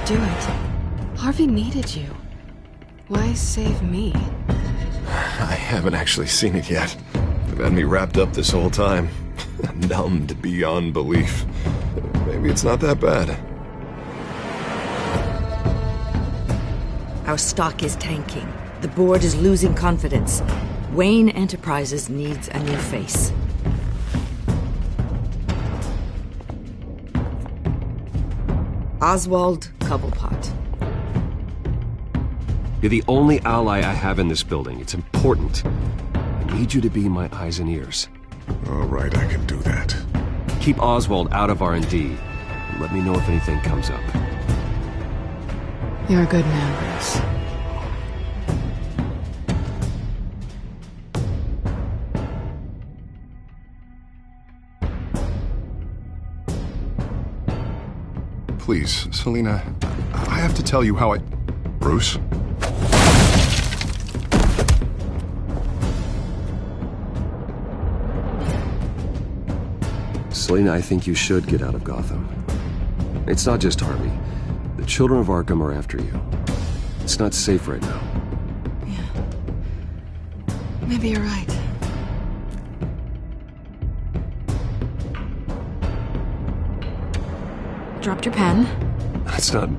do it. Harvey needed you. Why save me? I haven't actually seen it yet. They've had me wrapped up this whole time. Numbed beyond belief. Maybe it's not that bad. Our stock is tanking. The board is losing confidence. Wayne Enterprises needs a new face. Oswald Cobblepot. You're the only ally I have in this building. It's important. I need you to be my eyes and ears. All right, I can do that. Keep Oswald out of R&D. And let me know if anything comes up. You're a good man, Bruce. Please, Selina, I have to tell you how I... Bruce? Selina, I think you should get out of Gotham. It's not just Harvey. The children of Arkham are after you. It's not safe right now. Yeah. Maybe you're right. Dropped your pen. That's not...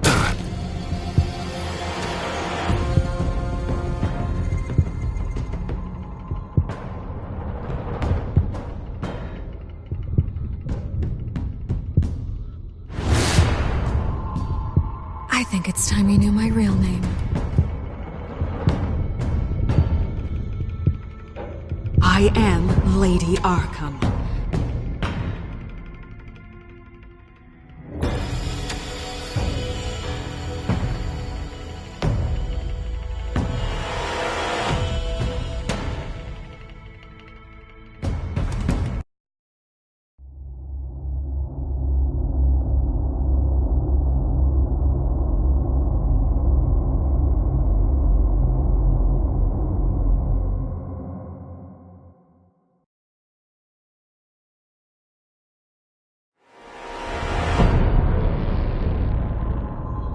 I think it's time you knew my real name. I am Lady Arkham.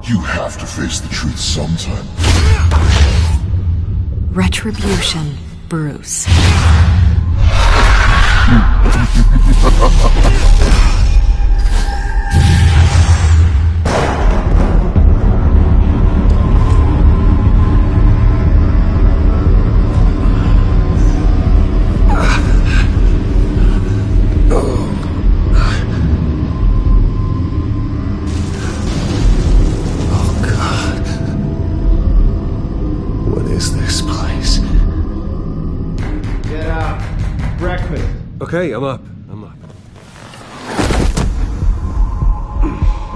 You have to face the truth sometime. Retribution, Bruce. Okay, I'm up.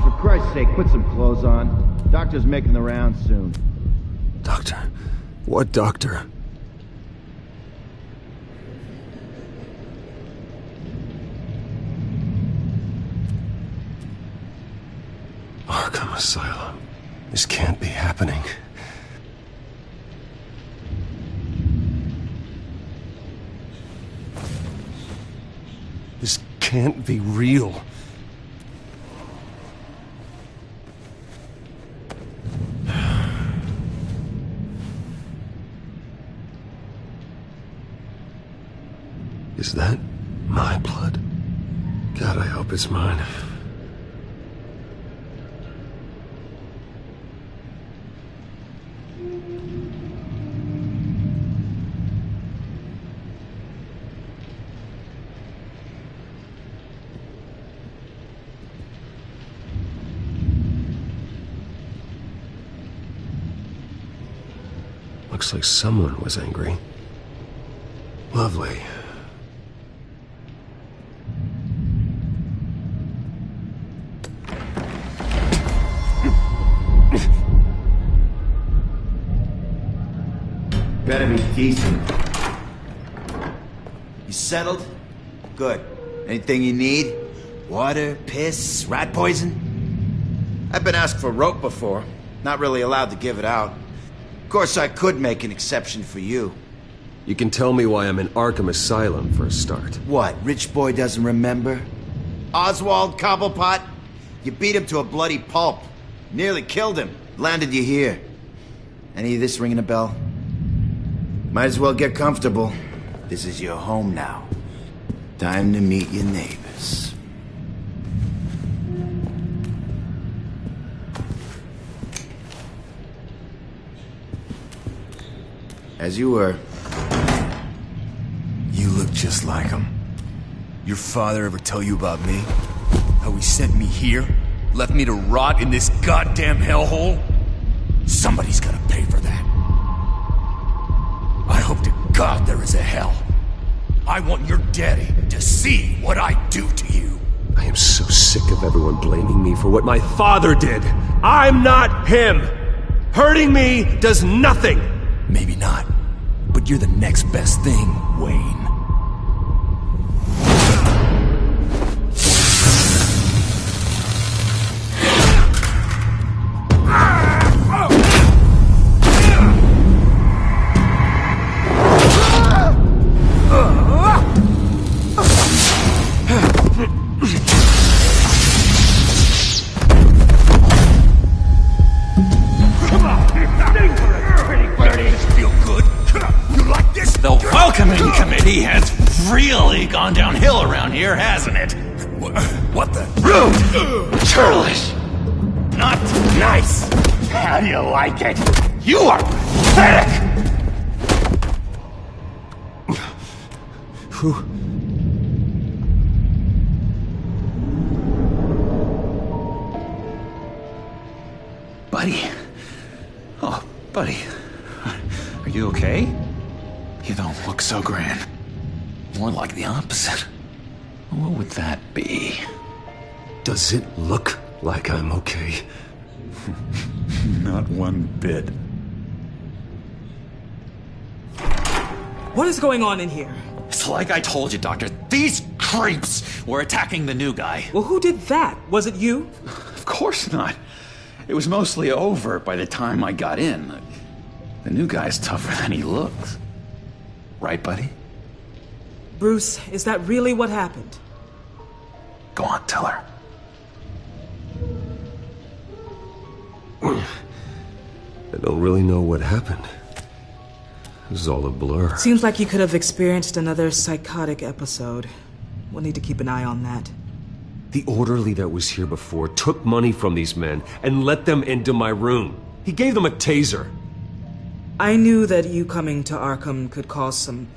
For Christ's sake, put some clothes on. Doctor's making the rounds soon. Doctor? What doctor? Arkham Asylum. This can't be happening. This can't be real. Is that my blood? God, I hope it's mine. Looks like someone was angry. Lovely. Better be decent. You settled? Good. Anything you need? Water, piss, rat poison? I've been asked for rope before. Not really allowed to give it out. Of course, I could make an exception for you. You can tell me why I'm in Arkham Asylum for a start. What, rich boy doesn't remember? Oswald Cobblepot? You beat him to a bloody pulp. Nearly killed him. Landed you here. Any of this ringing a bell? Might as well get comfortable. This is your home now. Time to meet your neighbors. As you were. You look just like him. Your father ever tell you about me? How he sent me here? Left me to rot in this goddamn hellhole? Somebody's gotta pay for that. I hope to God there is a hell. I want your daddy to see what I do to you. I am so sick of everyone blaming me for what my father did. I'm not him. Hurting me does nothing. Maybe not, but you're the next best thing, Wayne. Committee has really gone downhill around here, hasn't it? What the? Rude! Churlish! Not nice! How do you like it? You are pathetic! Buddy. Oh, buddy. Are you okay? You don't look so grand. More like the opposite. What would that be? Does it look like I'm okay? Not one bit. What is going on in here? It's like I told you, Doctor. These creeps were attacking the new guy. Well, who did that? Was it you? Of course not. It was mostly over by the time I got in. The new guy's tougher than he looks. Right, buddy? Bruce, is that really what happened? Go on, tell her. I don't really know what happened. It was all a blur. Seems like you could have experienced another psychotic episode. We'll need to keep an eye on that. The orderly that was here before took money from these men and let them into my room. He gave them a taser. I knew that you coming to Arkham could cause some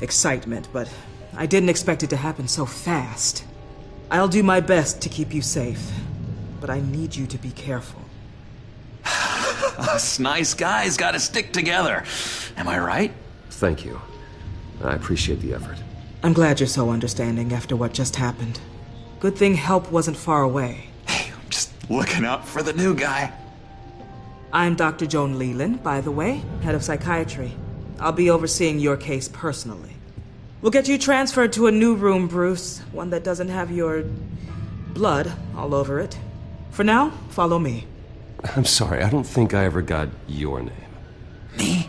excitement, but I didn't expect it to happen so fast. I'll do my best to keep you safe, but I need you to be careful. Us nice guys gotta stick together. Am I right? Thank you. I appreciate the effort. I'm glad you're so understanding after what just happened. Good thing help wasn't far away. Hey, I'm just looking out for the new guy. I'm Dr. Joan Leland, by the way, head of psychiatry. I'll be overseeing your case personally. We'll get you transferred to a new room, Bruce, one that doesn't have your blood all over it. For now, follow me. I'm sorry, I don't think I ever got your name. Me?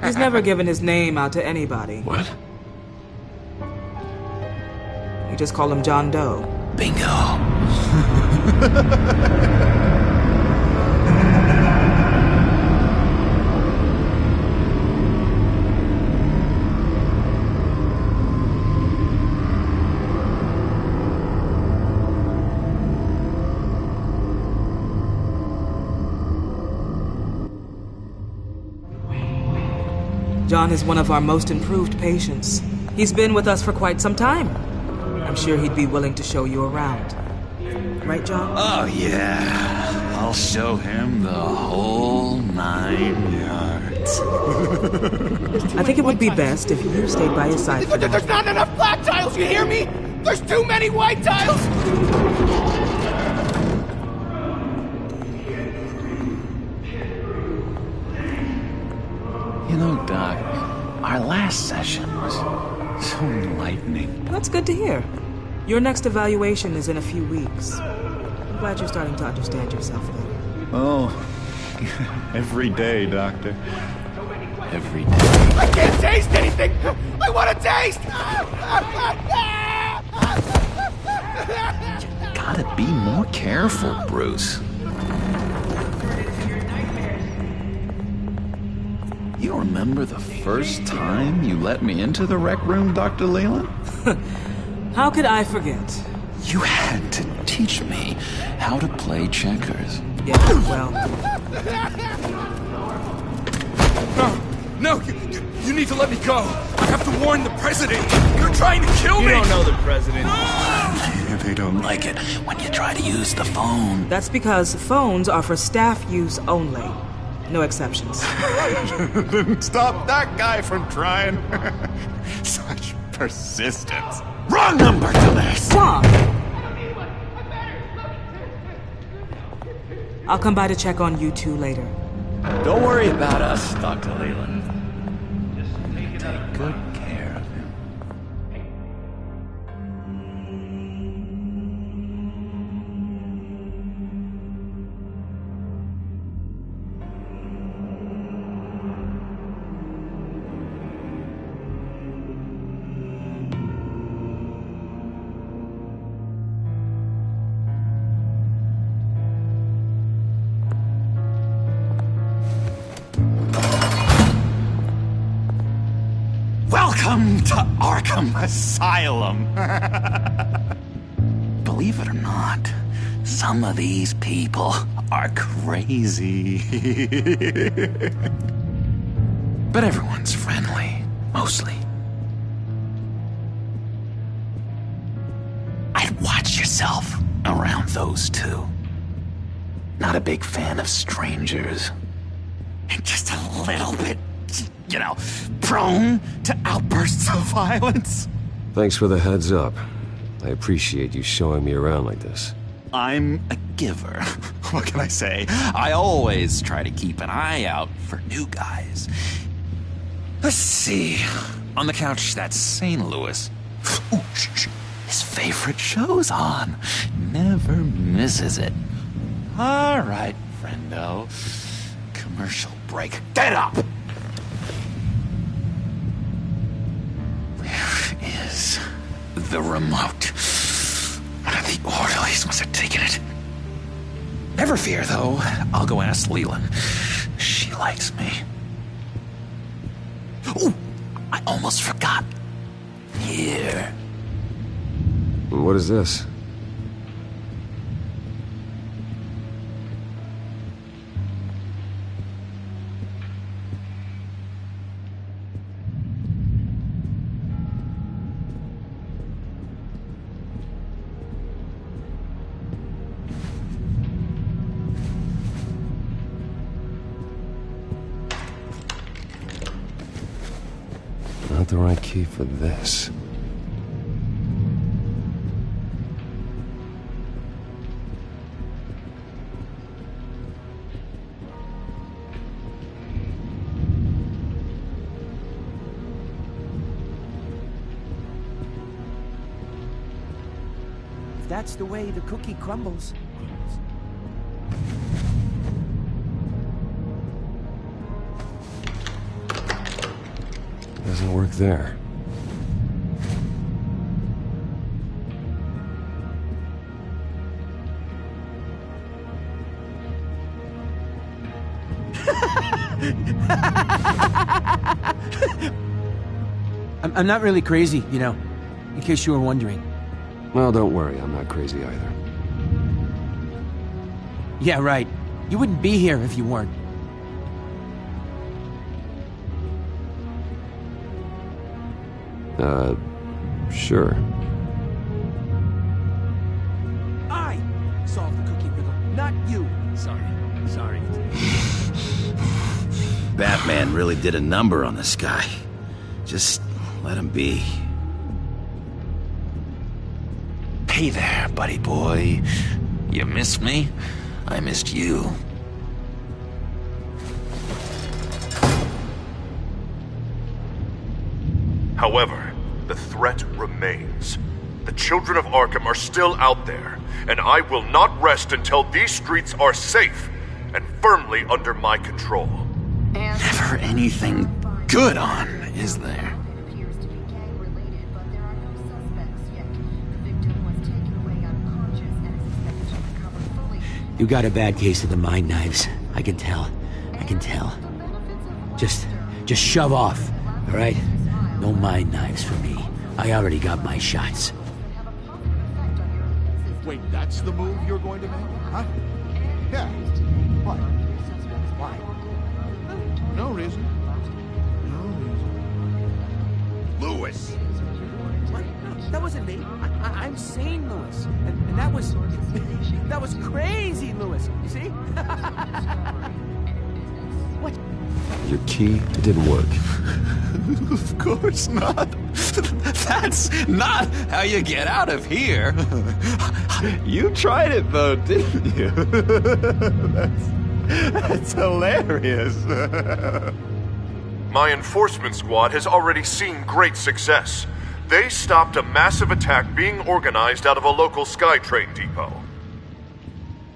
He's never given his name out to anybody. What? You just call him John Doe. Bingo. John is one of our most improved patients. He's been with us for quite some time. I'm sure he'd be willing to show you around. Right, John? Oh, yeah. I'll show him the whole 9 yards. I think it would be best if you stayed by his side for now. There's not enough black tiles, you hear me? There's too many white tiles! You know, Doc, our last session was so enlightening. That's good to hear. Your next evaluation is in a few weeks. I'm glad you're starting to understand yourself better. Oh, every day, Doctor. Every day. I can't taste anything! I want to taste! gotta be more careful, Bruce. You remember the first time you let me into the rec room, Dr. Leland? How could I forget? You had to teach me how to play checkers. Yeah, well... No, you need to let me go. I have to warn the president. You're trying to kill me. You don't know the president. They don't like it when you try to use the phone. That's because phones are for staff use only. No exceptions. Stop that guy from trying. Such persistence. Wrong number, dumbass! Stop! I'll come by to check on you two later. Don't worry about us, Dr. Leland. Take good care of him. Welcome to Arkham Asylum. Believe it or not, some of these people are crazy. But everyone's friendly, mostly. I'd watch yourself around those two. Not a big fan of strangers. Just a little bit, you know, prone to outbursts of violence. Thanks for the heads up. I appreciate you showing me around like this. I'm a giver. What can I say? I always try to keep an eye out for new guys. Let's see. On the couch, that's St. Louis. Ooh, his favorite show's on. Never misses it. All right, friendo. Commercial break. Get up! Where is the remote? One of the orderlies must have taken it. Never fear, though. I'll go ask Leland. She likes me. Ooh, I almost forgot. Here. What is this? Not the right key for this. If that's the way the cookie crumbles. Doesn't work there. I'm not really crazy, you know, in case you were wondering. Well, don't worry, I'm not crazy either. Yeah, right. You wouldn't be here if you weren't. Sure. I solved the cookie riddle, not you. Sorry. Batman really did a number on this guy. Just let him be. Hey there, buddy boy. You missed me? I missed you. However, the threat remains. The children of Arkham are still out there, and I will not rest until these streets are safe and firmly under my control. Never anything good on, is there? You got a bad case of the mind knives. I can tell. I can tell. Just shove off, all right? No mind knives for me. I already got my shots. Wait, that's the move you're going to make? Huh? Yeah. What? Why? No reason. No reason. Lewis! What? No, that wasn't me. I'm sane, Lewis. And that was... that was crazy, Lewis. You see? What? Your key, it didn't work. Of course not. That's not how you get out of here. You tried it though, didn't you? That's hilarious. My enforcement squad has already seen great success. They stopped a massive attack being organized out of a local SkyTrain depot.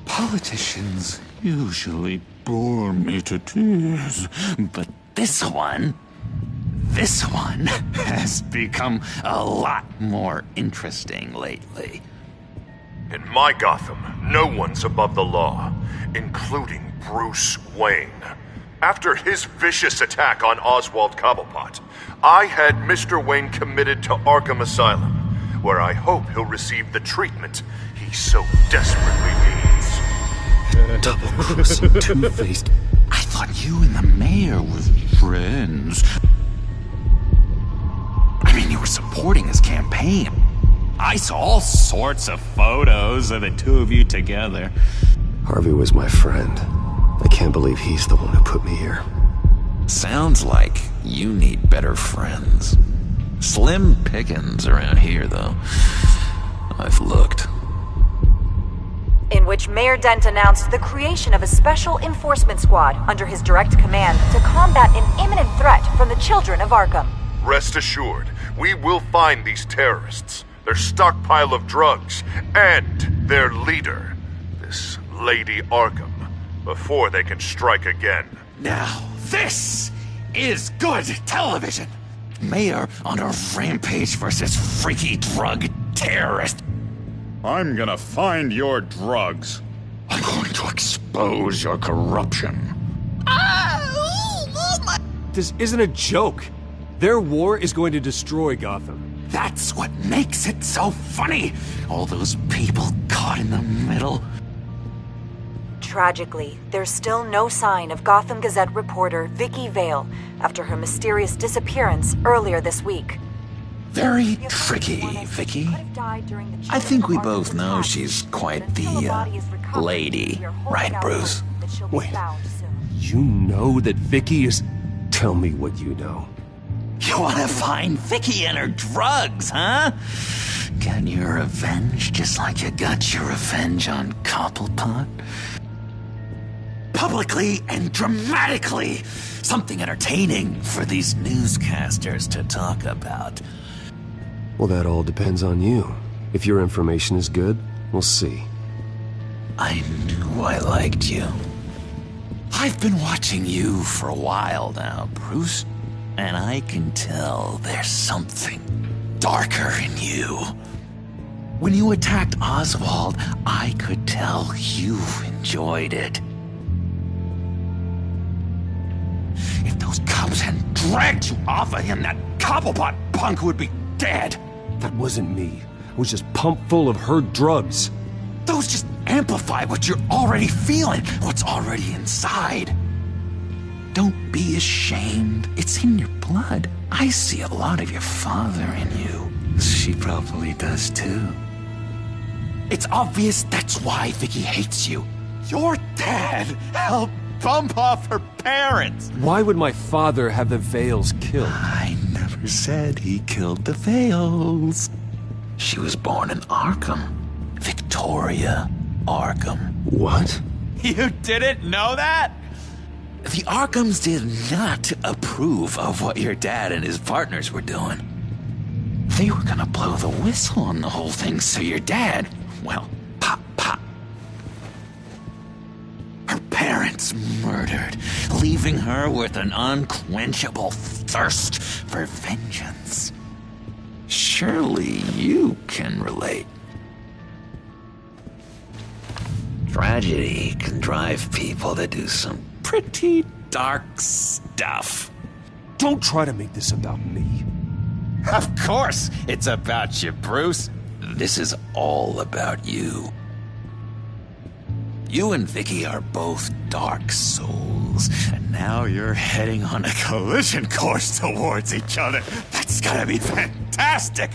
Politicians usually bore me to tears, but this one has become a lot more interesting lately. In my Gotham, no one's above the law, including Bruce Wayne. After his vicious attack on Oswald Cobblepot, I had Mr. Wayne committed to Arkham Asylum, where I hope he'll receive the treatment he so desperately needs. Double-crossing, two-faced. I thought you and the mayor were friends. I mean, you were supporting his campaign. I saw all sorts of photos of the two of you together. Harvey was my friend. I can't believe he's the one who put me here. Sounds like you need better friends. Slim pickings around here, though. I've looked. In which Mayor Dent announced the creation of a special enforcement squad under his direct command to combat an imminent threat from the children of Arkham. Rest assured, we will find these terrorists, their stockpile of drugs, and their leader, this Lady Arkham, before they can strike again. Now, this is good television! Mayor on a rampage versus freaky drug terrorist. I'm gonna find your drugs. I'm going to expose your corruption. This isn't a joke. Their war is going to destroy Gotham. That's what makes it so funny. All those people caught in the middle. Tragically, there's still no sign of Gotham Gazette reporter Vicky Vale after her mysterious disappearance earlier this week. Very tricky, Vicky. I think we both know she's quite the, lady. Right, Bruce? Wait, you know that Vicky is... Tell me what you know. You want to find Vicky and her drugs, huh? Get your revenge just like you got your revenge on Cobblepot? Publicly and dramatically! Something entertaining for these newscasters to talk about. Well, that all depends on you. If your information is good, we'll see. I knew I liked you. I've been watching you for a while now, Bruce. And I can tell there's something darker in you. When you attacked Oswald, I could tell you enjoyed it. If those cops hadn't dragged you off of him, that Cobblepot punk would be dead. That wasn't me. I was just pumped full of her drugs. Those just amplify what you're already feeling, what's already inside. Don't be ashamed. It's in your blood. I see a lot of your father in you. She probably does too. It's obvious that's why Vicky hates you. Your dad helped bump off her parents. Why would my father have the Vales killed? I never said he killed the Vales. She was born in Arkham. Victoria Arkham. What? You didn't know that? The Arkhams did not approve of what your dad and his partners were doing. They were gonna blow the whistle on the whole thing, so your dad, well, pop. Her parents murdered, leaving her with an unquenchable thirst for vengeance. Surely you can relate. Tragedy can drive people to do some pretty dark stuff. Don't try to make this about me. Of course it's about you, Bruce. This is all about you. You and Vicky are both dark souls, and now you're heading on a collision course towards each other. That's gotta be fantastic!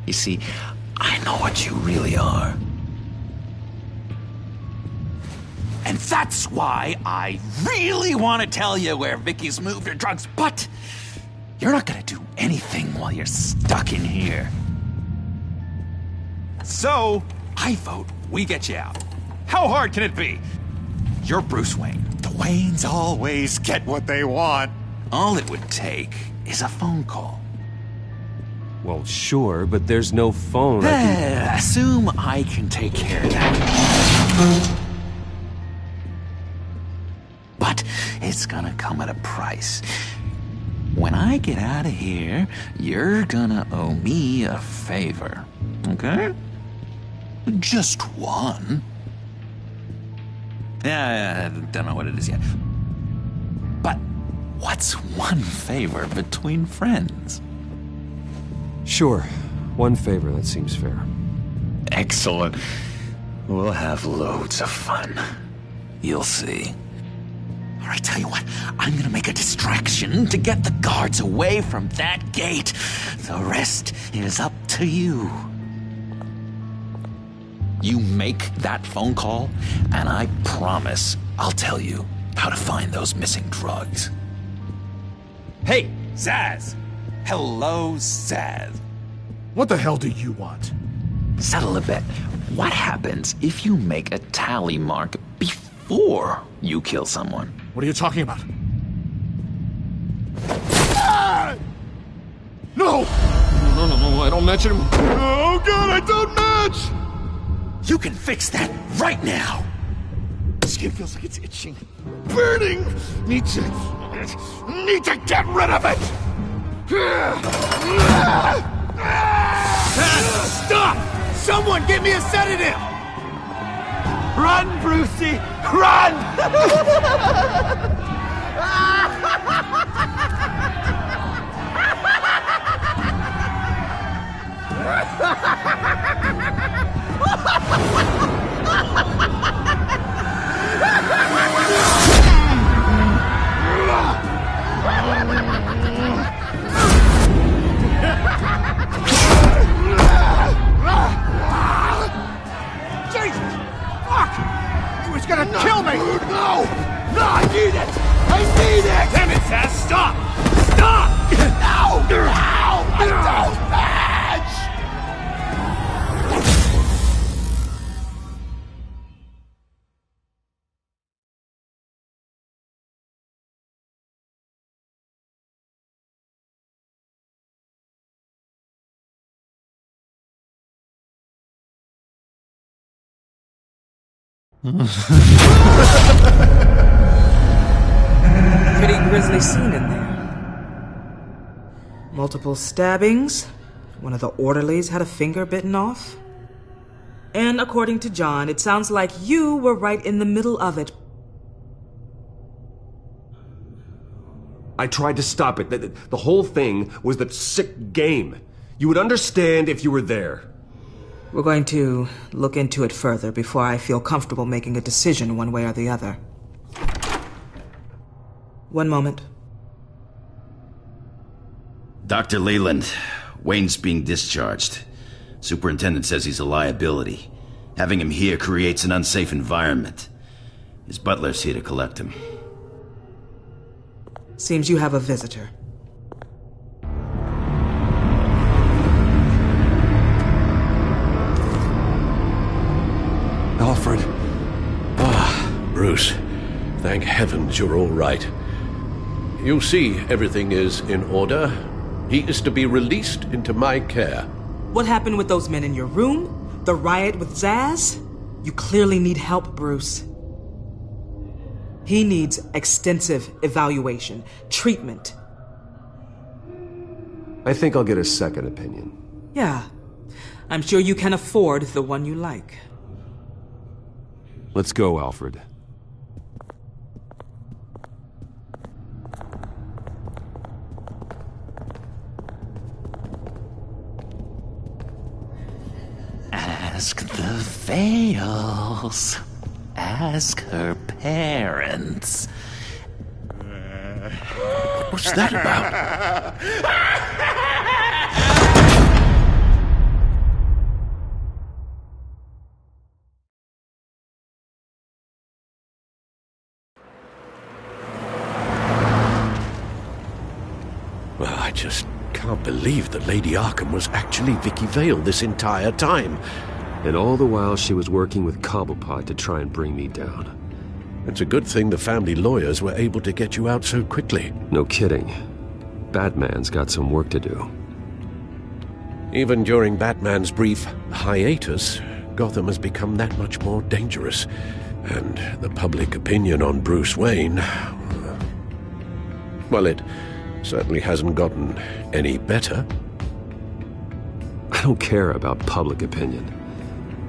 You see, I know what you really are. And that's why I really want to tell you where Vicky's moved her drugs, but you're not gonna do anything while you're stuck in here. So, I vote we get you out. How hard can it be? You're Bruce Wayne. The Waynes always get what they want. All it would take is a phone call. Well, sure, but there's no phone. Assume I can take care of that. But it's gonna come at a price. When I get out of here, you're gonna owe me a favor, okay? Just one. Yeah, I don't know what it is yet. But what's one favor between friends? Sure. One favor, that seems fair. Excellent. We'll have loads of fun. You'll see. All right, tell you what. I'm gonna make a distraction to get the guards away from that gate. The rest is up to you. You make that phone call, and I promise I'll tell you how to find those missing drugs. Hey, Zaz! Hello, Zaz. What the hell do you want? Settle a bet. What happens if you make a tally mark before you kill someone? What are you talking about? Ah! No! No, I don't match anymore. Oh, God, I don't match! You can fix that right now! Skin feels like it's itching. Burning! Need to get rid of it! Stop! Someone get me a sedative! Run, Brucey! Run! Jesus! Fuck! He was gonna kill me! No! No, I need it! I need it! Damn it, Zaz! Stop! Stop! No! No! I don't match! Pretty grisly scene in there. Multiple stabbings. One of the orderlies had a finger bitten off. And according to John, it sounds like you were right in the middle of it. I tried to stop it. The whole thing was that sick game. You would understand if you were there. We're going to look into it further before I feel comfortable making a decision one way or the other. One moment. Dr. Leland, Wayne's being discharged. Superintendent says he's a liability. Having him here creates an unsafe environment. His butler's here to collect him. Seems you have a visitor. Alfred. Ah, Bruce. Thank heavens you're all right. You see, everything is in order. He is to be released into my care. What happened with those men in your room? The riot with Zaz? You clearly need help, Bruce. He needs extensive evaluation, treatment. I think I'll get a second opinion. Yeah, I'm sure you can afford the one you like. Let's go, Alfred. Ask the Vales. Ask her parents. What's that about? Well, I just can't believe that Lady Arkham was actually Vicky Vale this entire time. And all the while she was working with Cobblepot to try and bring me down. It's a good thing the family lawyers were able to get you out so quickly. No kidding. Batman's got some work to do. Even during Batman's brief hiatus, Gotham has become that much more dangerous. And the public opinion on Bruce Wayne... well, it certainly hasn't gotten any better. I don't care about public opinion.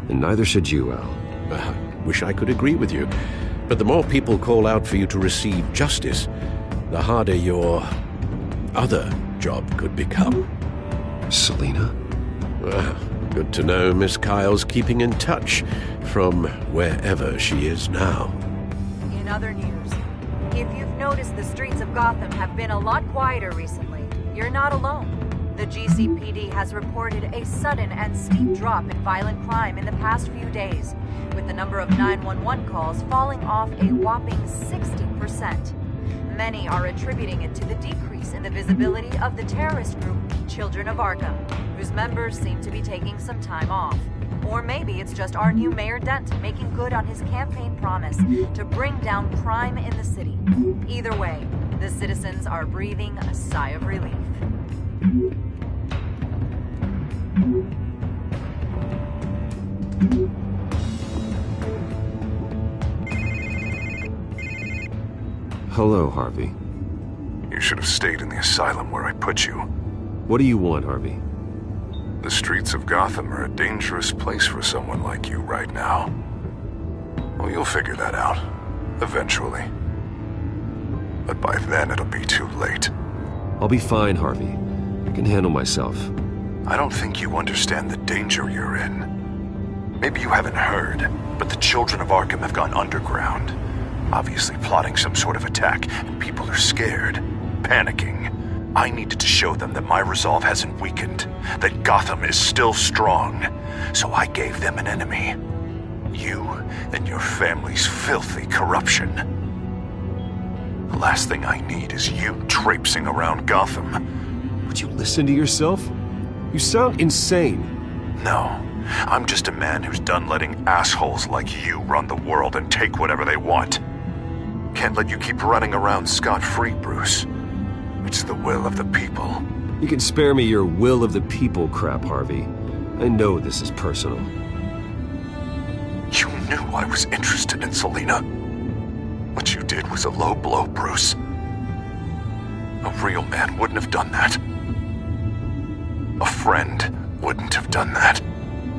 And neither should you, Al. I wish I could agree with you. But the more people call out for you to receive justice, the harder your other job could become. Selina? Well, good to know Miss Kyle's keeping in touch from wherever she is now. In other news, if you've noticed, the streets of Gotham have been a lot quieter recently. You're not alone. The GCPD has reported a sudden and steep drop in violent crime in the past few days, with the number of 911 calls falling off a whopping 60%. Many are attributing it to the decrease in the visibility of the terrorist group Children of Arkham, whose members seem to be taking some time off. Or maybe it's just our new Mayor Dent making good on his campaign promise to bring down crime in the city. Either way, the citizens are breathing a sigh of relief. Hello, Harvey. You should have stayed in the asylum where I put you. What do you want, Harvey? The streets of Gotham are a dangerous place for someone like you right now. Well, you'll figure that out. Eventually. But by then, it'll be too late. I'll be fine, Harvey. I can handle myself. I don't think you understand the danger you're in. Maybe you haven't heard, but the Children of Arkham have gone underground. Obviously plotting some sort of attack, and people are scared, panicking. I needed to show them that my resolve hasn't weakened, that Gotham is still strong. So I gave them an enemy. You and your family's filthy corruption. The last thing I need is you traipsing around Gotham. Would you listen to yourself? You sound insane. No, I'm just a man who's done letting assholes like you run the world and take whatever they want. Can't let you keep running around scot-free, Bruce. It's the will of the people. You can spare me your will of the people crap, Harvey. I know this is personal. You knew I was interested in Selina. What you did was a low blow, Bruce. A real man wouldn't have done that. A friend wouldn't have done that.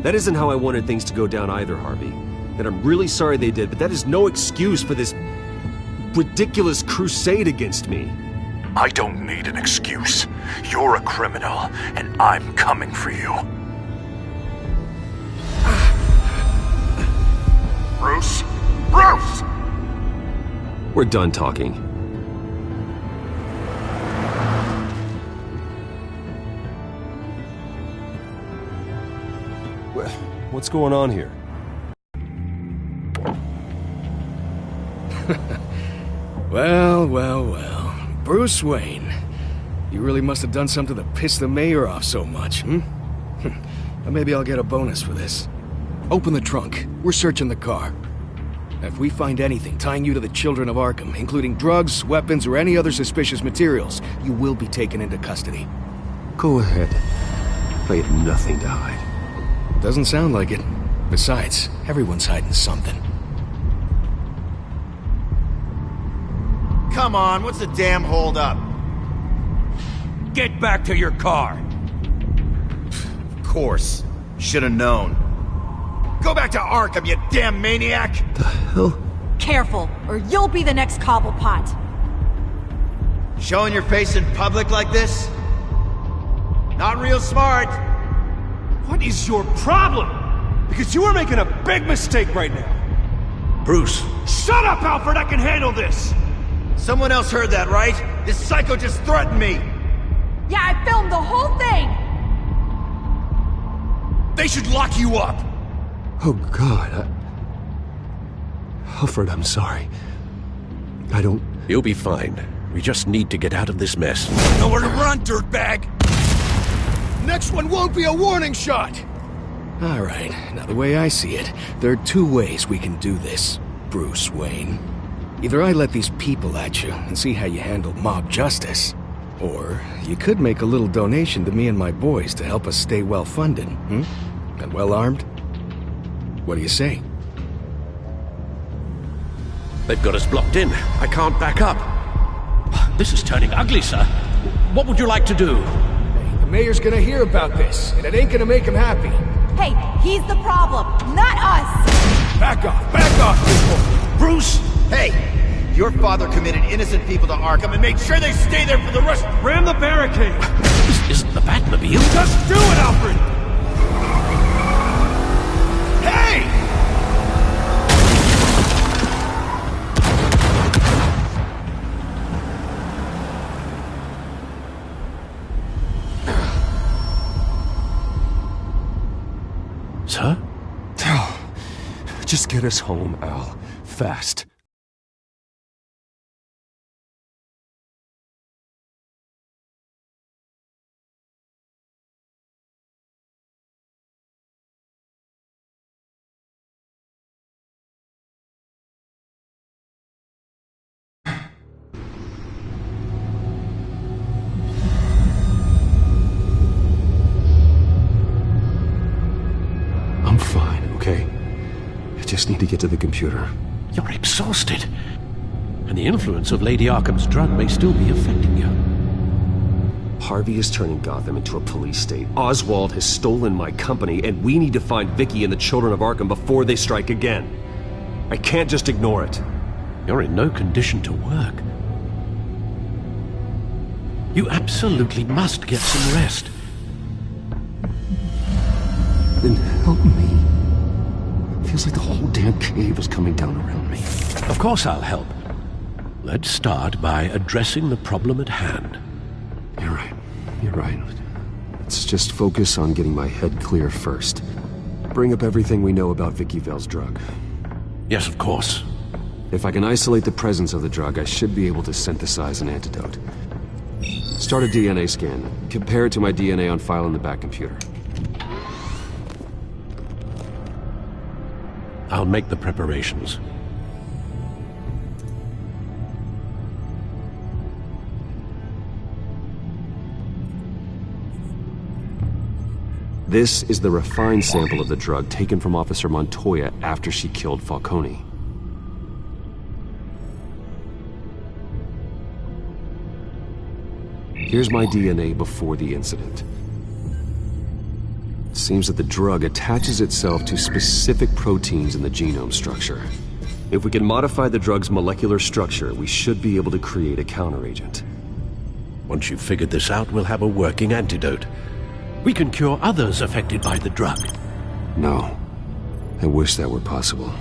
That isn't how I wanted things to go down either, Harvey. And I'm really sorry they did, but that is no excuse for this ridiculous crusade against me. I don't need an excuse. You're a criminal, and I'm coming for you. Bruce? Bruce! We're done talking. What's going on here? Well, well, well. Bruce Wayne. You really must have done something to piss the mayor off so much, hmm? Maybe I'll get a bonus for this. Open the trunk. We're searching the car. If we find anything tying you to the Children of Arkham, including drugs, weapons, or any other suspicious materials, you will be taken into custody. Go ahead. I have nothing to hide. Doesn't sound like it. Besides, everyone's hiding something. Come on, what's the damn holdup? Get back to your car! Of course. Should have known. Go back to Arkham, you damn maniac! Careful, or you'll be the next Cobblepot. Showing your face in public like this? Not real smart. What is your problem? Because you are making a big mistake right now. Bruce. Shut up, Alfred! I can handle this! Someone else heard that, right? This psycho just threatened me! Yeah, I filmed the whole thing! They should lock you up! Oh, God. Alfred, I'm sorry. I don't... You'll be fine. We just need to get out of this mess. Nowhere to run, dirtbag! Next one won't be a warning shot! Alright, now the way I see it, there are two ways we can do this, Bruce Wayne. Either I let these people at you and see how you handle mob justice, or you could make a little donation to me and my boys to help us stay well-funded, and well-armed. What do you say? They've got us blocked in. I can't back up. This is turning ugly, sir. What would you like to do? Hey, the mayor's gonna hear about this, and it ain't gonna make him happy. Hey, he's the problem, not us! Back off, people! Bruce! Hey! Your father committed innocent people to Arkham and made sure they stay there for the rest— Ram the barricade! This isn't the Batmobile. Just do it, Alfred! Hey! Sir? Just get us home, Al. Fast. I'm fine, okay? I just need to get to the computer. You're exhausted. And the influence of Lady Arkham's drug may still be affecting you. Harvey is turning Gotham into a police state. Oswald has stolen my company, and we need to find Vicky and the children of Arkham before they strike again. I can't just ignore it. You're in no condition to work. You absolutely must get some rest. Then help me. Feels like the whole damn cave is coming down around me. Of course I'll help. Let's start by addressing the problem at hand. You're right. Let's just focus on getting my head clear first. Bring up everything we know about Vicky Vale's drug. Yes, of course. If I can isolate the presence of the drug, I should be able to synthesize an antidote. Start a DNA scan. Compare it to my DNA on file in the back computer. I'll make the preparations. This is the refined sample of the drug taken from Officer Montoya after she killed Falcone. Here's my DNA before the incident. It seems that the drug attaches itself to specific proteins in the genome structure. If we can modify the drug's molecular structure, we should be able to create a counteragent. Once you've figured this out, we'll have a working antidote. We can cure others affected by the drug. No. I wish that were possible.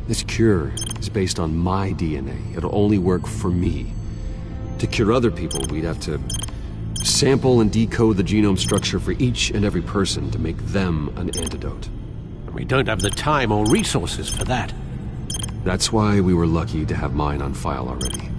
This cure is based on my DNA. It'll only work for me. To cure other people, we'd have to sample and decode the genome structure for each and every person to make them an antidote. We don't have the time or resources for that. That's why we were lucky to have mine on file already.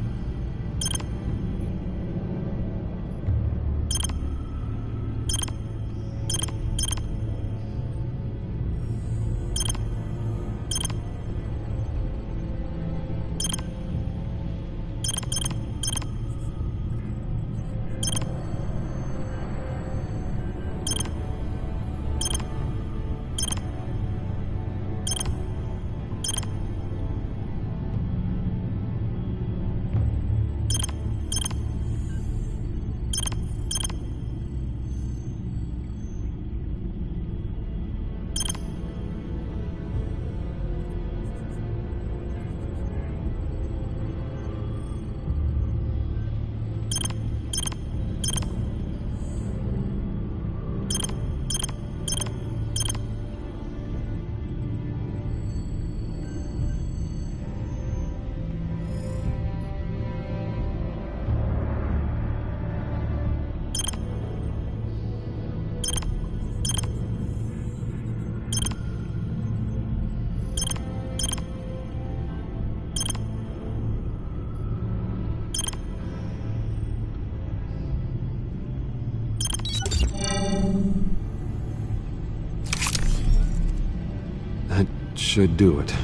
should do it.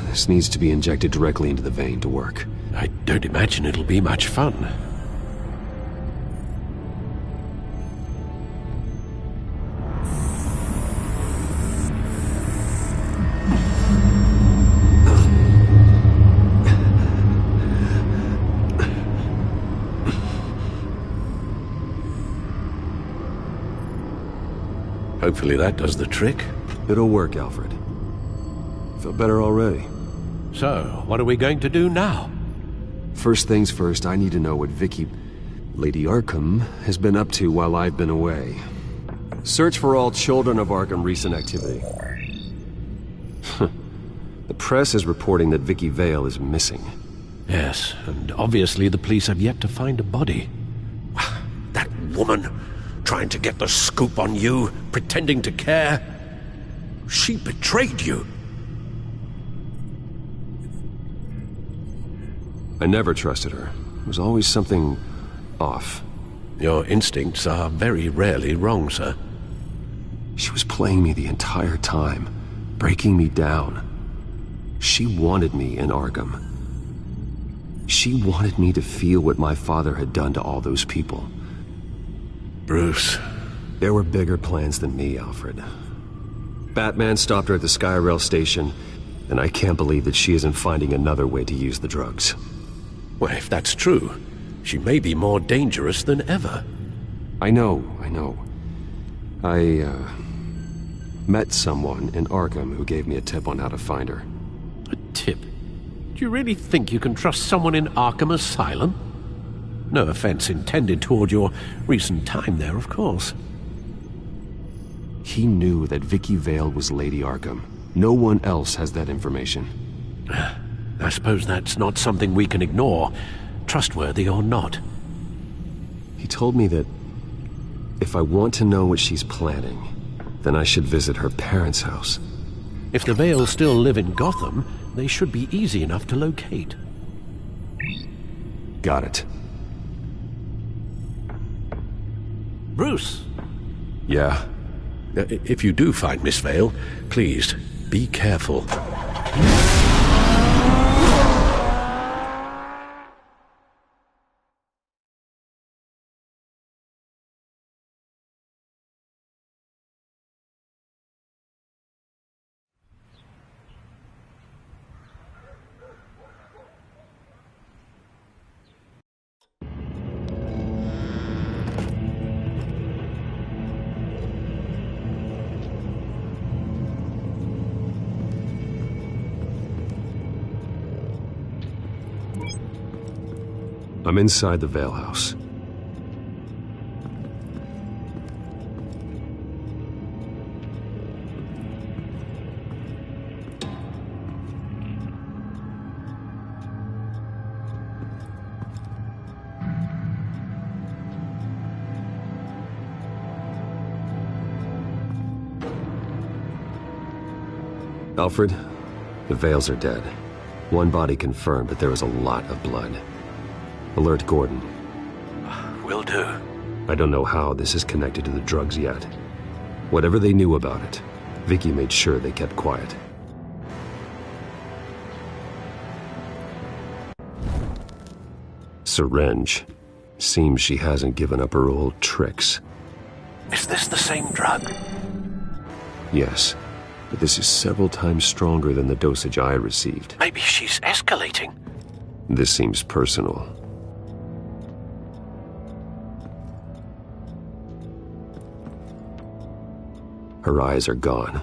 This needs to be injected directly into the vein to work. I don't imagine it'll be much fun. Hopefully that does the trick. It'll work, Alfred. Feel better already. So, what are we going to do now? First things first, I need to know what Lady Arkham, has been up to while I've been away. Search for all children of Arkham recent activity. The press is reporting that Vicky Vale is missing. Yes, and obviously the police have yet to find a body. That woman, trying to get the scoop on you, pretending to care. She betrayed you. I never trusted her. There was always something off. Your instincts are very rarely wrong, sir. She was playing me the entire time, breaking me down. She wanted me in Arkham. She wanted me to feel what my father had done to all those people. Bruce. There were bigger plans than me, Alfred. Batman stopped her at the Skyrail station, and I can't believe that she isn't finding another way to use the drugs. Well, if that's true, she may be more dangerous than ever. I know. I met someone in Arkham who gave me a tip on how to find her. A tip? Do you really think you can trust someone in Arkham Asylum? No offense intended toward your recent time there, of course. He knew that Vicky Vale was Lady Arkham. No one else has that information. I suppose that's not something we can ignore, trustworthy or not. He told me that if I want to know what she's planning, then I should visit her parents' house. If the Vales still live in Gotham, they should be easy enough to locate. Got it. Bruce! Yeah? If you do find Miss Vale, please, be careful. I'm inside the Vale house. Alfred, the Vales are dead. One body confirmed, but there is a lot of blood. Alert Gordon. Will do. I don't know how this is connected to the drugs yet. Whatever they knew about it, Vicky made sure they kept quiet. Syringe. Seems she hasn't given up her old tricks. Is this the same drug? Yes, but this is several times stronger than the dosage I received. Maybe she's escalating. This seems personal. Her eyes are gone.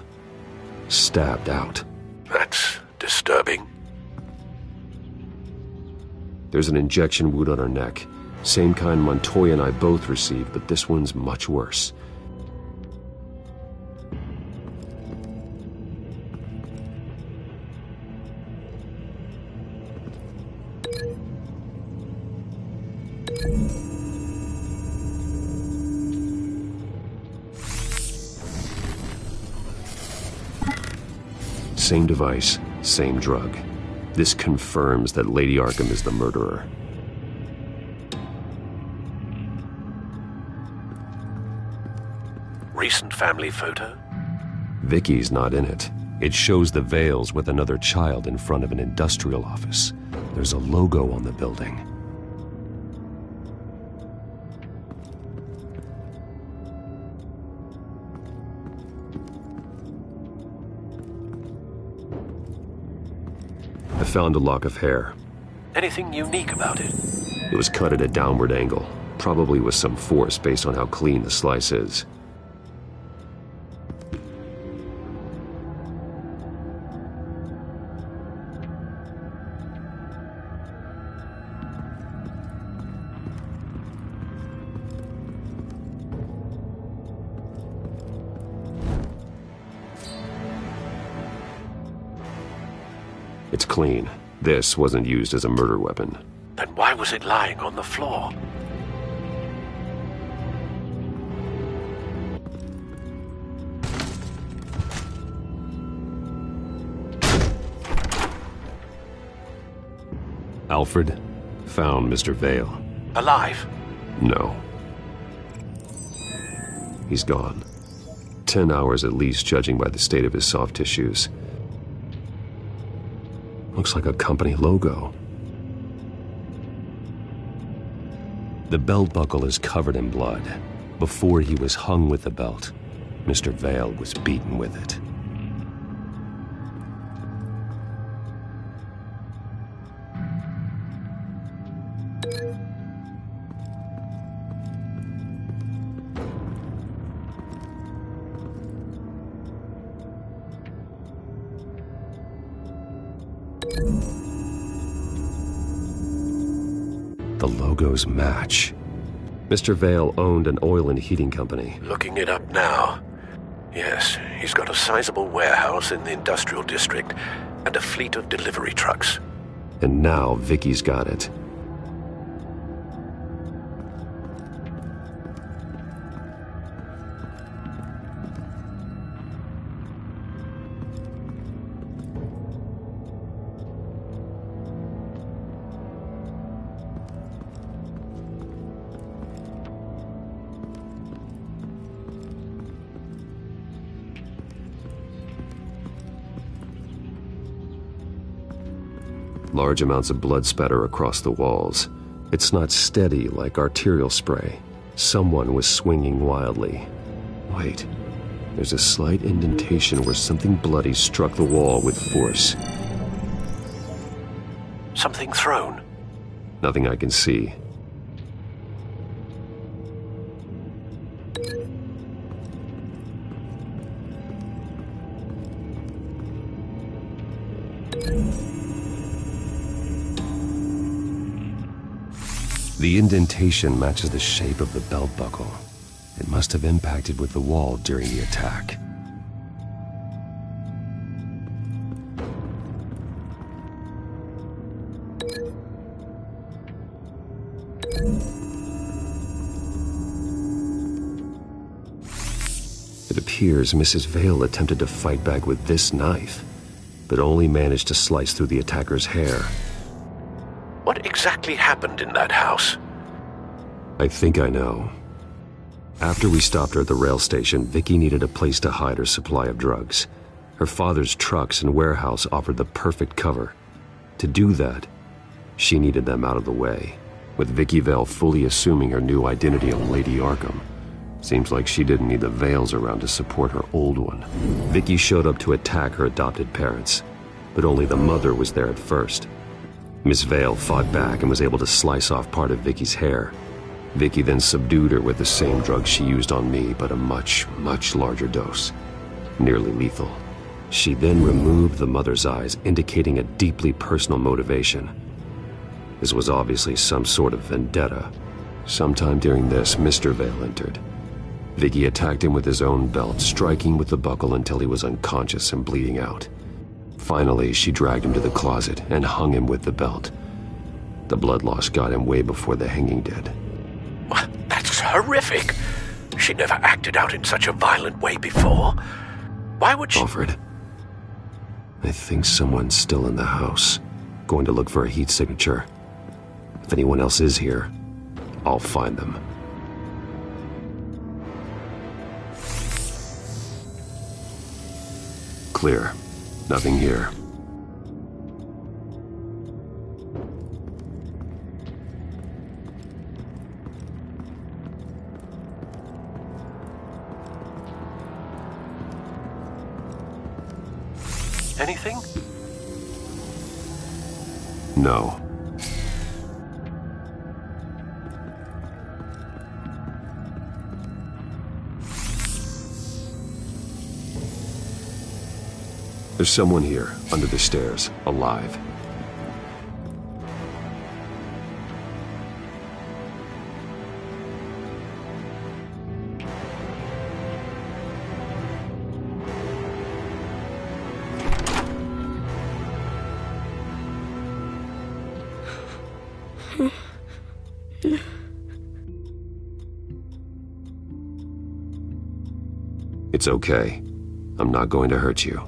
Stabbed out. That's disturbing. There's an injection wound on her neck. Same kind Montoya and I both received, but this one's much worse. Same device, same drug. This confirms that Lady Arkham is the murderer. Recent family photo? Vicky's not in it. It shows the Vales with another child in front of an industrial office. There's a logo on the building. I found a lock of hair. Anything unique about it? It was cut at a downward angle, probably with some force based on how clean the slice is. It's clean. This wasn't used as a murder weapon. Then why was it lying on the floor? Alfred found Mr. Vale. Alive? No. He's gone. 10 hours at least, judging by the state of his soft tissues. Looks like a company logo. The belt buckle is covered in blood. Before he was hung with the belt, Mr. Vale was beaten with it. The logos match. Mr. Vale owned an oil and heating company. Looking it up now. Yes, he's got a sizable warehouse in the industrial district and a fleet of delivery trucks. And now Vicky's got it. Large amounts of blood spatter across the walls. It's not steady like arterial spray. Someone was swinging wildly. Wait, there's a slight indentation where something bloody struck the wall with force. Something thrown? Nothing I can see. The indentation matches the shape of the belt buckle. It must have impacted with the wall during the attack. It appears Mrs. Vale attempted to fight back with this knife, but only managed to slice through the attacker's hair. What exactly happened in that house? I think I know. After we stopped her at the rail station, Vicky needed a place to hide her supply of drugs. Her father's trucks and warehouse offered the perfect cover. To do that, she needed them out of the way, with Vicky Vale fully assuming her new identity of Lady Arkham. Seems like she didn't need the Vales around to support her old one. Vicky showed up to attack her adopted parents, but only the mother was there at first. Miss Vale fought back and was able to slice off part of Vicky's hair. Vicky then subdued her with the same drug she used on me, but a much, much larger dose. Nearly lethal. She then removed the mother's eyes, indicating a deeply personal motivation. This was obviously some sort of vendetta. Sometime during this, Mr. Vale entered. Vicky attacked him with his own belt, striking with the buckle until he was unconscious and bleeding out. Finally, she dragged him to the closet and hung him with the belt. The blood loss got him way before the hanging did. That's horrific. She never acted out in such a violent way before. Why would she... Alfred, I think someone's still in the house. going to look for a heat signature. If anyone else is here, I'll find them. Clear. Nothing here. Anything? No. There's someone here, under the stairs, alive. It's okay. I'm not going to hurt you.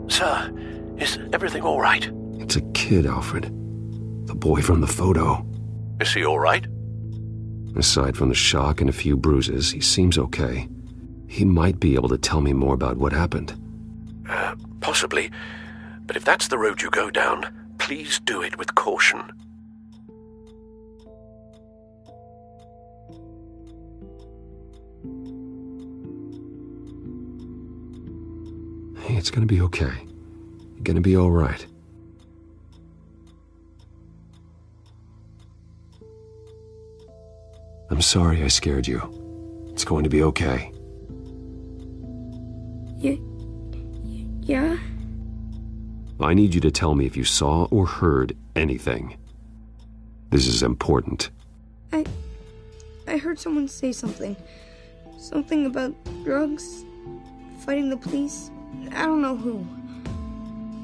Sir, is everything all right? It's a kid, Alfred. The boy from the photo. Is he all right? Aside from the shock and a few bruises, he seems okay. He might be able to tell me more about what happened. Possibly. But if that's the road you go down, please do it with caution. Hey, it's gonna be okay. You're gonna be all right. I'm sorry I scared you. It's going to be okay. Yeah? I need you to tell me if you saw or heard anything. This is important. I heard someone say something. Something about drugs, fighting the police. I don't know who.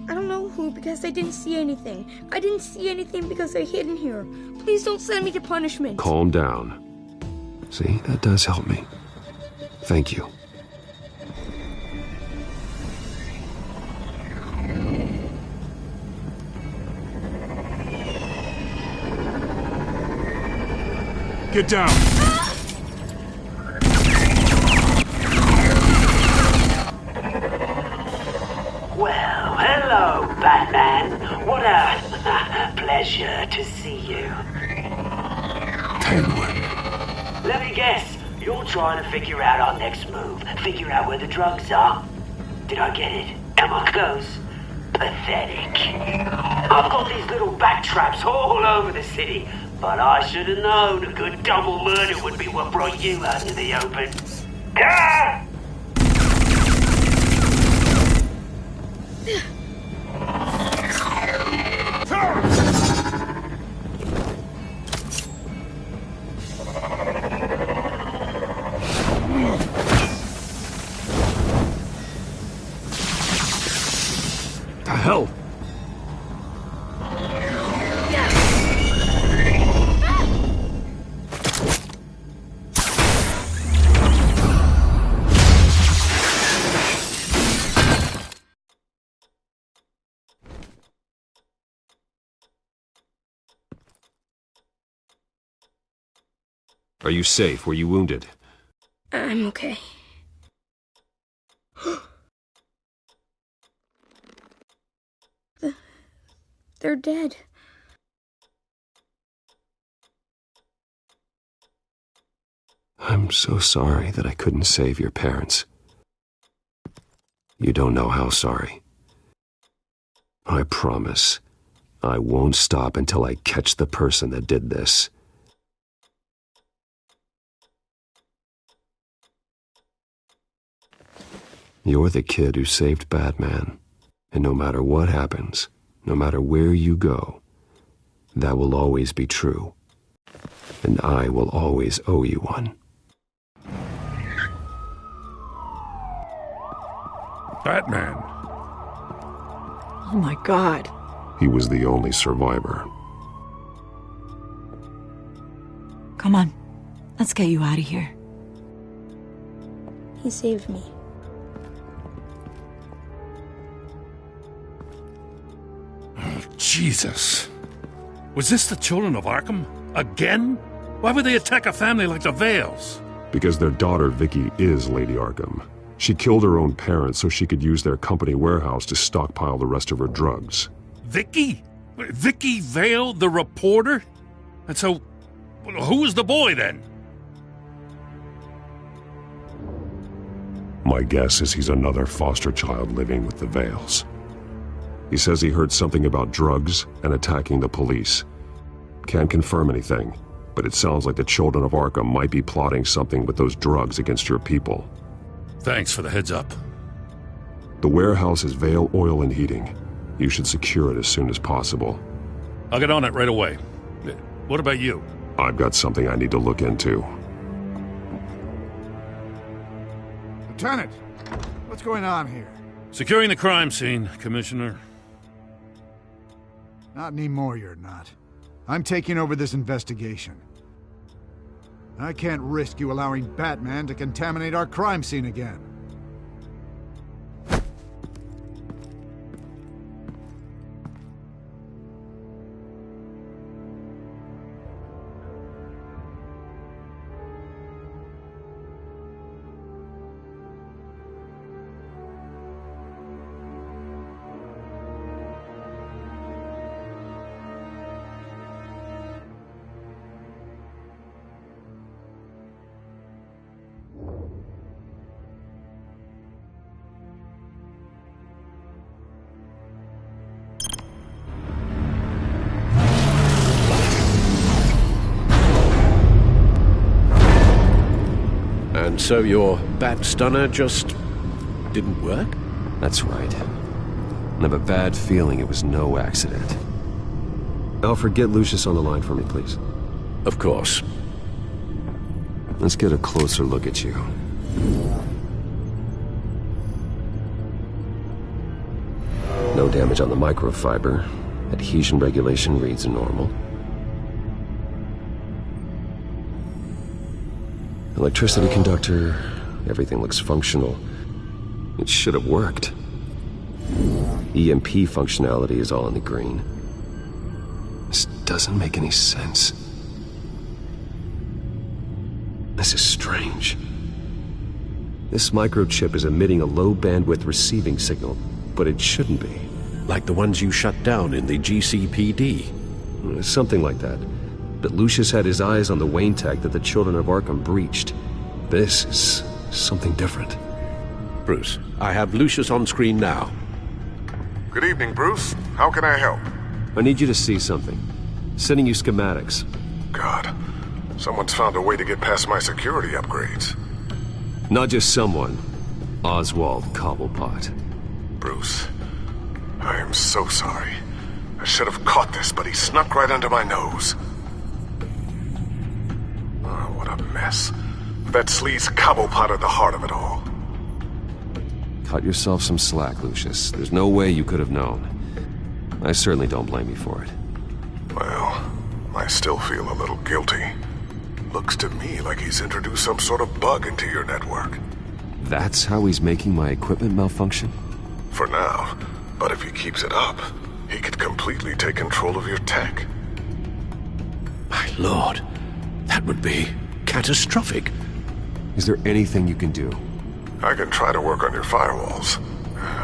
I don't know who because I didn't see anything. I didn't see anything because I hid in here. Please don't send me to punishment. Calm down. See, that does help me. Thank you. Get down! Well, hello, Batman. What a pleasure to see you. Penguin. Let me guess, you're trying to figure out our next move. Figure out where the drugs are. Did I get it? Am I close? Pathetic. I've got these little bat traps all over the city, but I should have known a good double murder would be what brought you out to the open. Ah! The hell? Are you safe? Were you wounded? I'm okay. They're dead. I'm so sorry that I couldn't save your parents. You don't know how sorry. I promise, I won't stop until I catch the person that did this. You're the kid who saved Batman, and no matter what happens, no matter where you go, that will always be true, and I will always owe you one. Batman. Oh my God. He was the only survivor. Come on, let's get you out of here. He saved me. Jesus. Was this the children of Arkham? Again? Why would they attack a family like the Vales? Because their daughter, Vicky, is Lady Arkham. She killed her own parents so she could use their company warehouse to stockpile the rest of her drugs. Vicky? Vicky Vale, the reporter? And so, who was the boy then? My guess is he's another foster child living with the Vales. He says he heard something about drugs and attacking the police. Can't confirm anything, but it sounds like the children of Arkham might be plotting something with those drugs against your people. Thanks for the heads up. The warehouse is Vale Oil and Heating. You should secure it as soon as possible. I'll get on it right away. What about you? I've got something I need to look into. Lieutenant, what's going on here? Securing the crime scene, Commissioner. Not anymore, you're not. I'm taking over this investigation. I can't risk you allowing Batman to contaminate our crime scene again. And so your bat stunner just didn't work? That's right. I have a bad feeling it was no accident. Alfred, get Lucius on the line for me, please. Of course. Let's get a closer look at you. No damage on the microfiber. Adhesion regulation reads normal. Electricity conductor, everything looks functional. It should have worked. EMP functionality is all in the green. This doesn't make any sense. This is strange. This microchip is emitting a low bandwidth receiving signal, but it shouldn't be. Like the ones you shut down in the GCPD? Something like that. But Lucius had his eyes on the Wayne tech that the children of Arkham breached. This is something different. Bruce, I have Lucius on screen now. Good evening, Bruce. How can I help? I need you to see something. Sending you schematics. God, someone's found a way to get past my security upgrades. Not just someone. Oswald Cobblepot. Bruce, I am so sorry. I should have caught this, but he snuck right under my nose. Oh, what a mess. That sleaze Cobblepot at the heart of it all. Cut yourself some slack, Lucius. There's no way you could have known. I certainly don't blame you for it. Well, I still feel a little guilty. Looks to me like he's introduced some sort of bug into your network. That's how he's making my equipment malfunction? For now. But if he keeps it up, he could completely take control of your tech. My lord, that would be catastrophic. Is there anything you can do? I can try to work on your firewalls.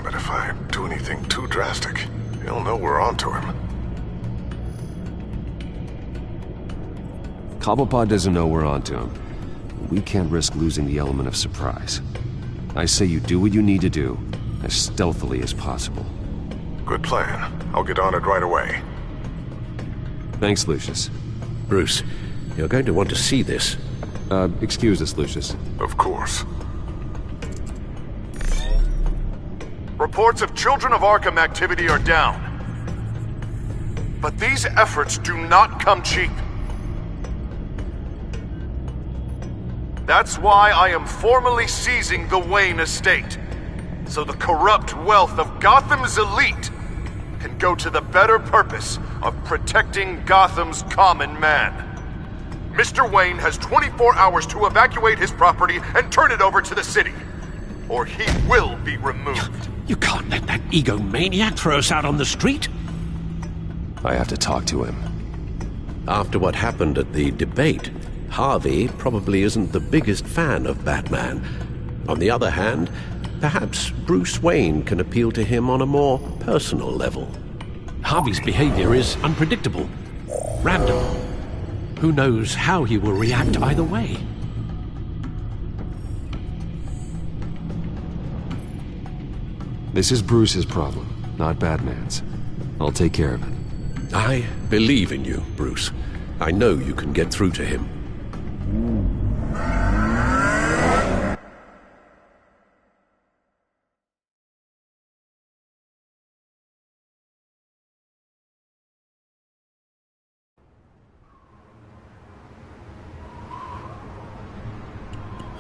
But if I do anything too drastic, he'll know we're onto him. Cobblepot doesn't know we're onto him. We can't risk losing the element of surprise. I say you do what you need to do, as stealthily as possible. Good plan. I'll get on it right away. Thanks, Lucius. Bruce, you're going to want to see this. Excuse us, Lucius. Of course. Reports of Children of Arkham activity are down. But these efforts do not come cheap. That's why I am formally seizing the Wayne estate, so the corrupt wealth of Gotham's elite can go to the better purpose of protecting Gotham's common man. Mr. Wayne has 24 hours to evacuate his property and turn it over to the city, or he will be removed. You can't let that egomaniac throw us out on the street. I have to talk to him. After what happened at the debate, Harvey probably isn't the biggest fan of Batman. On the other hand, perhaps Bruce Wayne can appeal to him on a more personal level. Harvey's behavior is unpredictable, random. Who knows how he will react either way? This is Bruce's problem, not Batman's. I'll take care of it. I believe in you, Bruce. I know you can get through to him.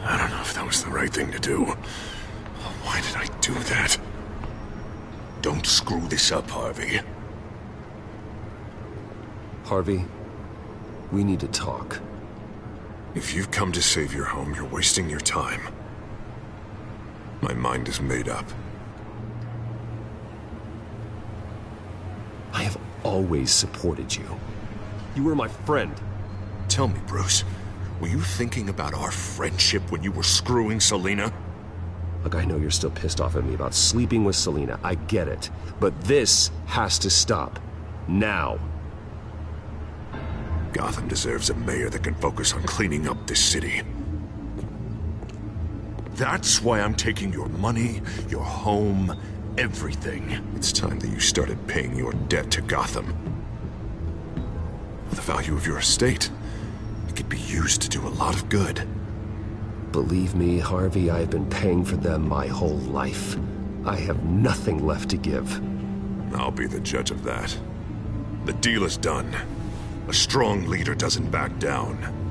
I don't know if that was the right thing to do. Why did I do that? Don't screw this up, Harvey. Harvey, we need to talk. If you've come to save your home, you're wasting your time. My mind is made up. I have always supported you. You were my friend. Tell me, Bruce, were you thinking about our friendship when you were screwing Selina? Look, I know you're still pissed off at me about sleeping with Selina. I get it. But this has to stop. Now. Gotham deserves a mayor that can focus on cleaning up this city. That's why I'm taking your money, your home, everything. It's time that you started paying your debt to Gotham. The value of your estate, it could be used to do a lot of good. Believe me, Harvey, I've been paying for them my whole life. I have nothing left to give. I'll be the judge of that. The deal is done. A strong leader doesn't back down.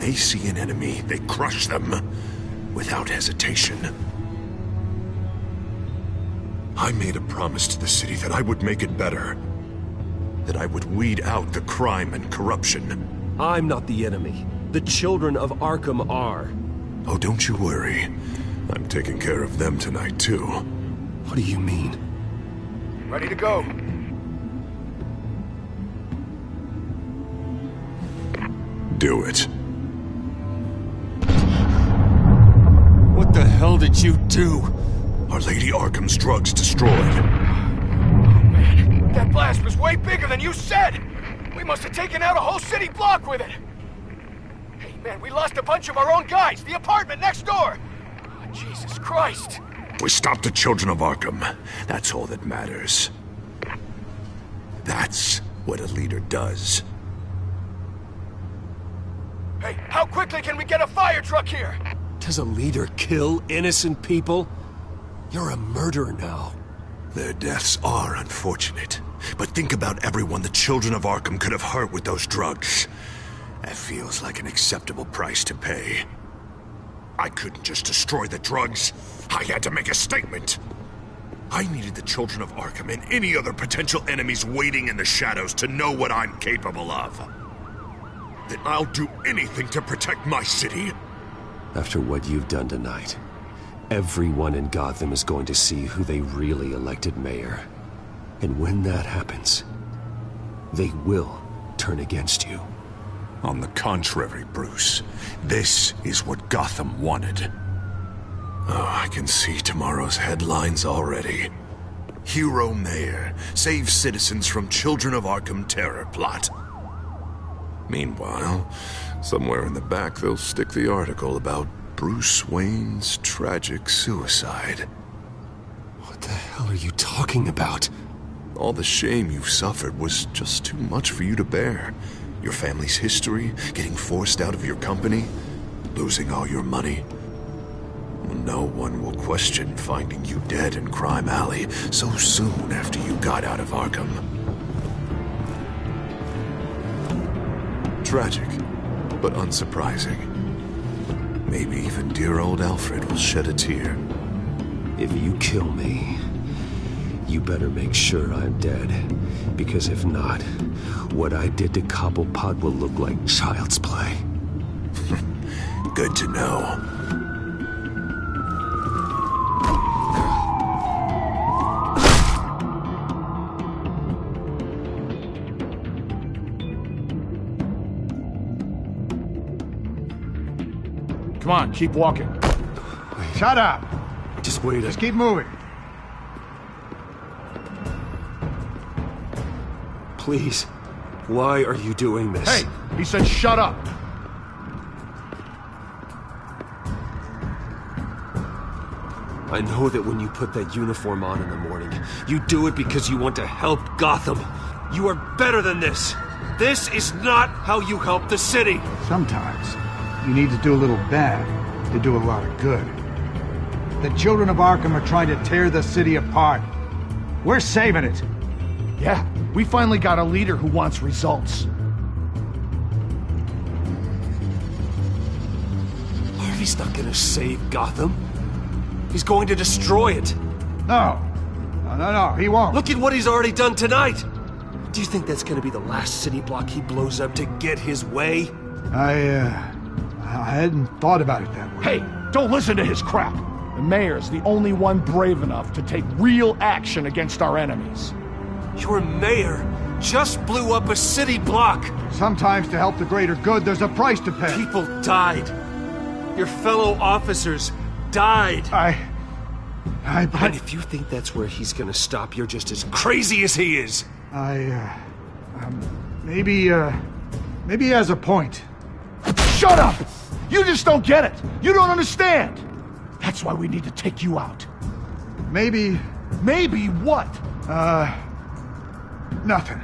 they see an enemy, they crush them without hesitation. I made a promise to the city that I would make it better. That I would weed out the crime and corruption. I'm not the enemy. The children of Arkham are. Oh, don't you worry. I'm taking care of them tonight, too. What do you mean? Ready to go. Do it. What the hell did you do? Are Lady Arkham's drugs destroyed? Man, that blast was way bigger than you said! We must have taken out a whole city block with it! Hey, man, we lost a bunch of our own guys! The apartment next door! Oh, Jesus Christ! We stopped the children of Arkham. That's all that matters. That's what a leader does. Hey, how quickly can we get a fire truck here? Does a leader kill innocent people? You're a murderer now. Their deaths are unfortunate. But think about everyone the children of Arkham could have hurt with those drugs. That feels like an acceptable price to pay. I couldn't just destroy the drugs. I had to make a statement. I needed the children of Arkham and any other potential enemies waiting in the shadows to know what I'm capable of. Then I'll do anything to protect my city. After what you've done tonight, everyone in Gotham is going to see who they really elected mayor. And when that happens, they will turn against you. On the contrary, Bruce, this is what Gotham wanted. Oh, I can see tomorrow's headlines already. Hero Mayor saves citizens from Children of Arkham terror plot. Meanwhile, somewhere in the back they'll stick the article about Bruce Wayne's tragic suicide. What the hell are you talking about? All the shame you've suffered was just too much for you to bear. Your family's history, getting forced out of your company, losing all your money. No one will question finding you dead in Crime Alley so soon after you got out of Arkham. Tragic, but unsurprising. Maybe even dear old Alfred will shed a tear. If you kill me, you better make sure I'm dead. Because if not, what I did to Cobblepot will look like child's play. Good to know. Come on, keep walking. Wait. Shut up! Just wait. Just keep moving. Please. Why are you doing this? Hey, he said shut up. I know that when you put that uniform on in the morning, you do it because you want to help Gotham. You are better than this. This is not how you help the city. Sometimes you need to do a little bad to do a lot of good. The children of Arkham are trying to tear the city apart. We're saving it. Yeah, we finally got a leader who wants results. Harvey's not gonna save Gotham. He's going to destroy it. No, he won't. Look at what he's already done tonight. Do you think that's gonna be the last city block he blows up to get his way? I hadn't thought about it that way. Hey, don't listen to his crap. The mayor's the only one brave enough to take real action against our enemies. Your mayor just blew up a city block. Sometimes to help the greater good, there's a price to pay. People died. Your fellow officers died. And if you think that's where he's gonna stop, you're just as crazy as he is. Maybe he has a point. Shut up! You just don't get it. You don't understand. That's why we need to take you out. Maybe... Maybe what? Nothing.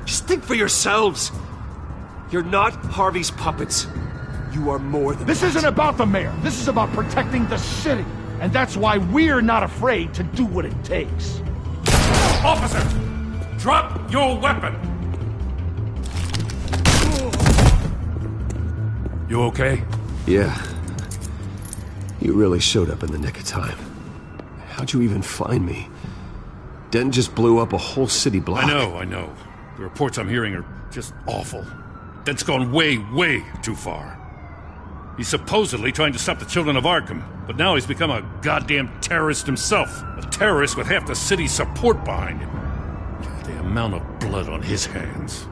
Just think for yourselves. You're not Harvey's puppets. You are more than This isn't about the mayor. This is about protecting the city. And that's why we're not afraid to do what it takes. Officer! Drop your weapon! You okay? Yeah. You really showed up in the nick of time. How'd you even find me? Den just blew up a whole city block. I know. The reports I'm hearing are just awful. Den's gone way, way too far. He's supposedly trying to stop the children of Arkham, but now he's become a goddamn terrorist himself. A terrorist with half the city's support behind him. The amount of blood on his hands.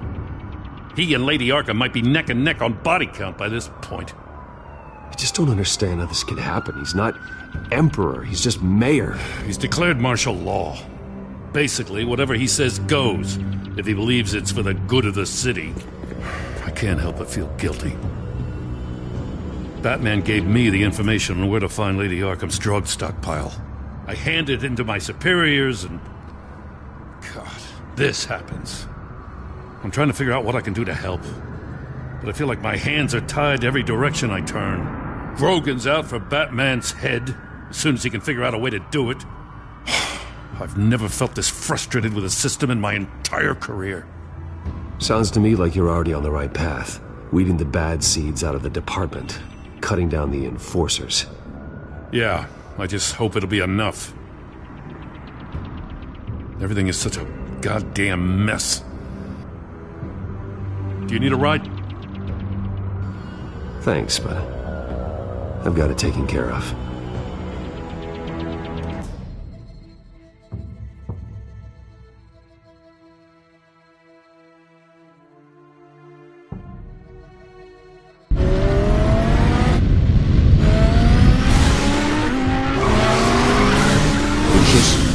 He and Lady Arkham might be neck and neck on body count by this point. I just don't understand how this can happen. He's not Emperor, he's just Mayor. He's declared martial law. Basically, whatever he says goes, if he believes it's for the good of the city. I can't help but feel guilty. Batman gave me the information on where to find Lady Arkham's drug stockpile. I handed it into my superiors and... God, this happens. I'm trying to figure out what I can do to help. But I feel like my hands are tied every direction I turn. Grogan's out for Batman's head, as soon as he can figure out a way to do it. I've never felt this frustrated with a system in my entire career. Sounds to me like you're already on the right path. Weeding the bad seeds out of the department. Cutting down the enforcers. Yeah, I just hope it'll be enough. Everything is such a goddamn mess. Do you need a ride? Thanks, but I've got it taken care of.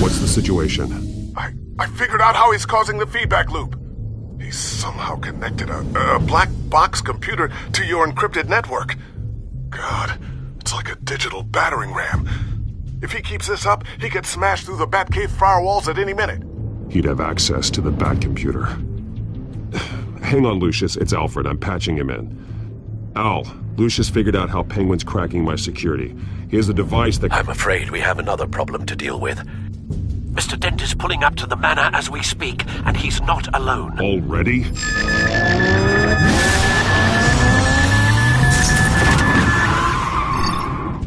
What's the situation? I figured out how he's causing the feedback loop. He's somehow connected a black box computer to your encrypted network. God, it's like a digital battering ram. If he keeps this up, he could smash through the Batcave firewalls at any minute. He'd have access to the Bat computer. Hang on, Lucius. It's Alfred. I'm patching him in. Al, Lucius figured out how Penguin's cracking my security. He has a device that... I'm afraid we have another problem to deal with. Mr. Dent is pulling up to the manor as we speak, and he's not alone. Already?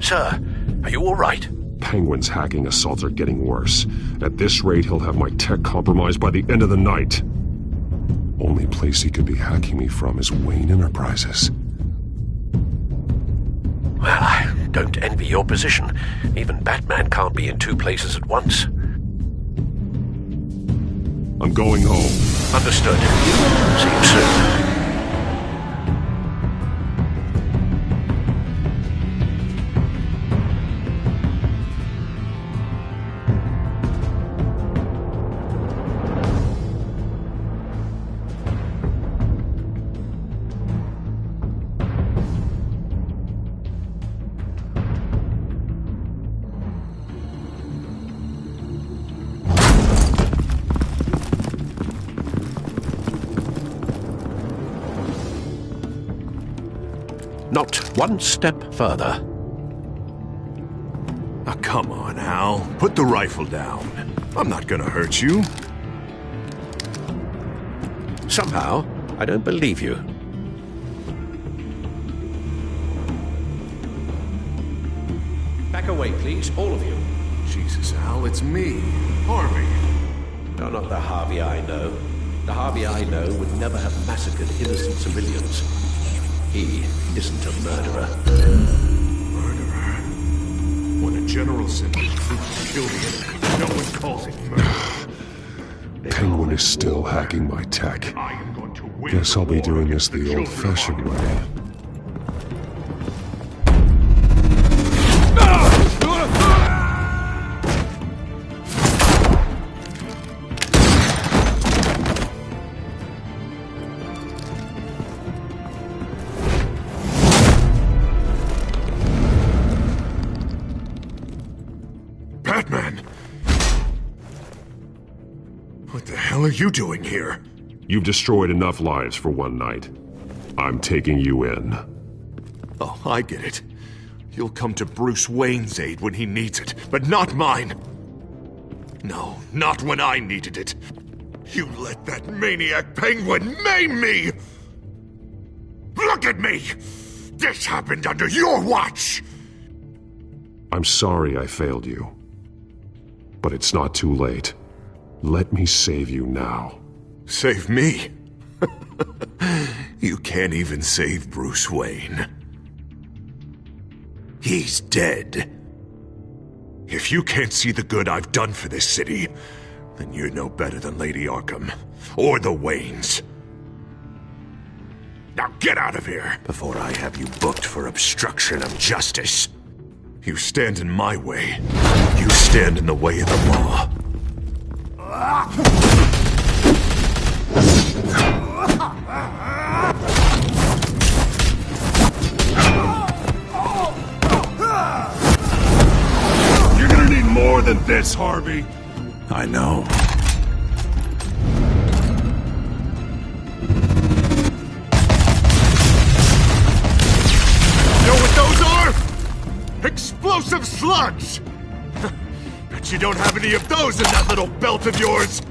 Sir, are you all right? Penguin's hacking assaults are getting worse. At this rate, he'll have my tech compromised by the end of the night. Only place he could be hacking me from is Wayne Enterprises. Well, I don't envy your position. Even Batman can't be in two places at once. I'm going home. Understood. See you soon. Not one step further. Oh, come on, Al. Put the rifle down. I'm not gonna hurt you. Somehow, I don't believe you. Back away, please, all of you. Jesus, Al, it's me, Harvey. No, not the Harvey I know. The Harvey I know would never have massacred innocent civilians. He isn't a murderer. Murderer? When a general sends his troops to kill the enemy, no one calls it murder. Penguin is still hacking my tech. Guess I'll be doing this the old-fashioned way. What are you doing here? You've destroyed enough lives for one night. I'm taking you in. Oh, I get it. You'll come to Bruce Wayne's aid when he needs it, but not mine. No, not when I needed it. You let that maniac Penguin maim me! Look at me! This happened under your watch! I'm sorry I failed you. But it's not too late. Let me save you now. Save me? You can't even save Bruce Wayne. He's dead. If you can't see the good I've done for this city, then you're no better than Lady Arkham, or the Waynes. Now get out of here, before I have you booked for obstruction of justice. You stand in my way. You stand in the way of the law. You're gonna need more than this, Harvey. I know. You know what those are? Explosive slugs! Bet you don't have any of those in that little belt of yours!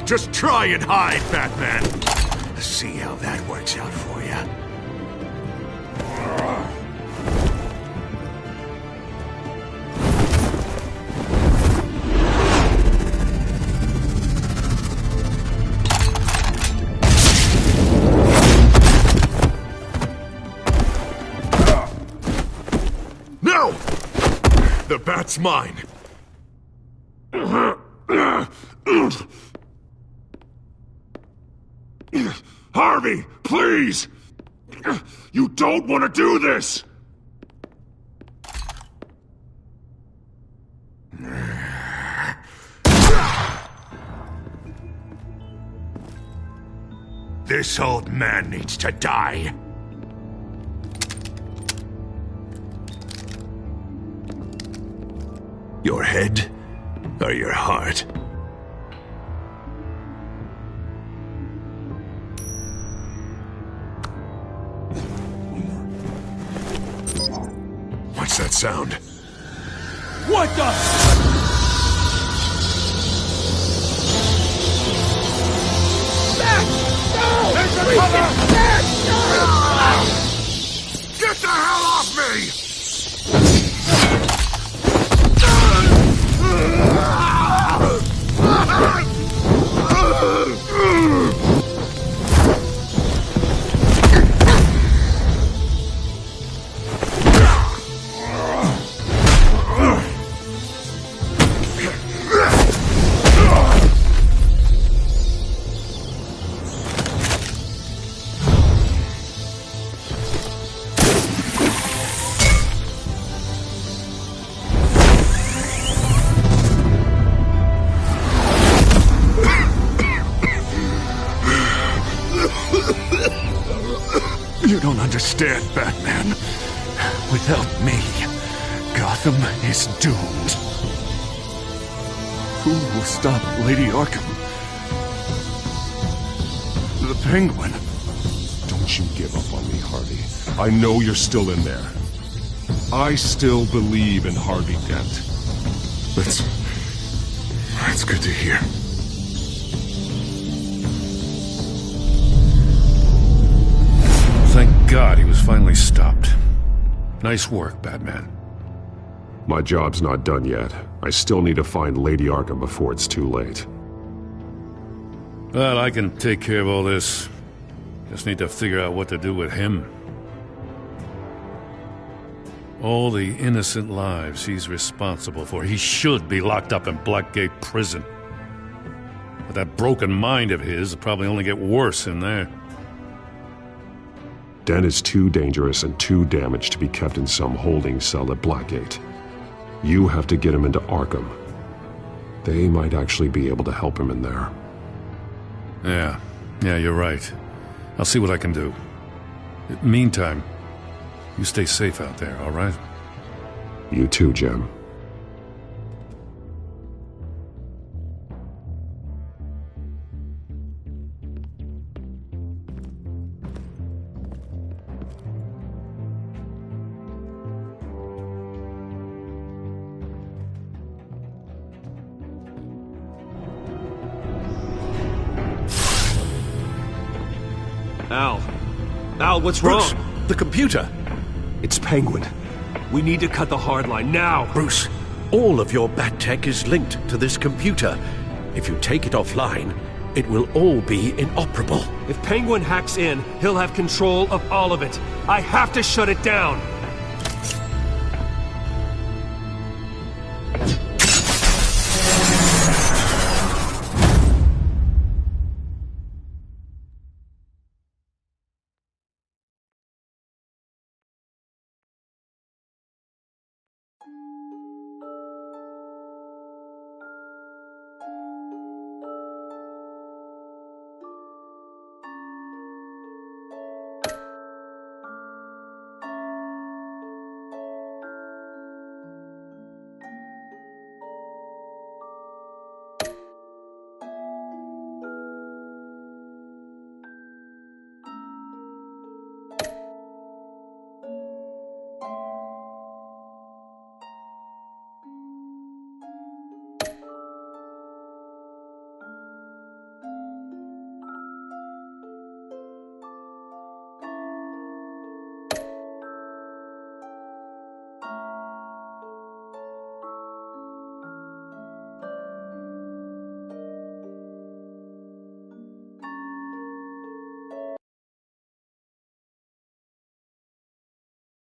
Just try and hide, Batman. See how that works out for you. No! The bat's mine. Harvey, please! You don't want to do this! This old man needs to die. Your head or your heart? What's that sound? What the? Get the hell off me! You don't understand, Batman. Without me, Gotham is doomed. Who will stop Lady Arkham? The Penguin. Don't you give up on me, Harvey. I know you're still in there. I still believe in Harvey Dent. That's good to hear. Thank God he was finally stopped. Nice work, Batman. My job's not done yet. I still need to find Lady Arkham before it's too late. Well, I can take care of all this. Just need to figure out what to do with him. All the innocent lives he's responsible for. He should be locked up in Blackgate Prison. But that broken mind of his will probably only get worse in there. Dent is too dangerous and too damaged to be kept in some holding cell at Blackgate. You have to get him into Arkham. They might actually be able to help him in there. Yeah, you're right. I'll see what I can do. Meantime, You stay safe out there, all right? You too, Jem. Al, what's Bruce, wrong? the computer. It's Penguin. We need to cut the hard line now. Bruce, all of your bat tech is linked to this computer. If you take it offline, it will all be inoperable. If Penguin hacks in, he'll have control of all of it. I have to shut it down.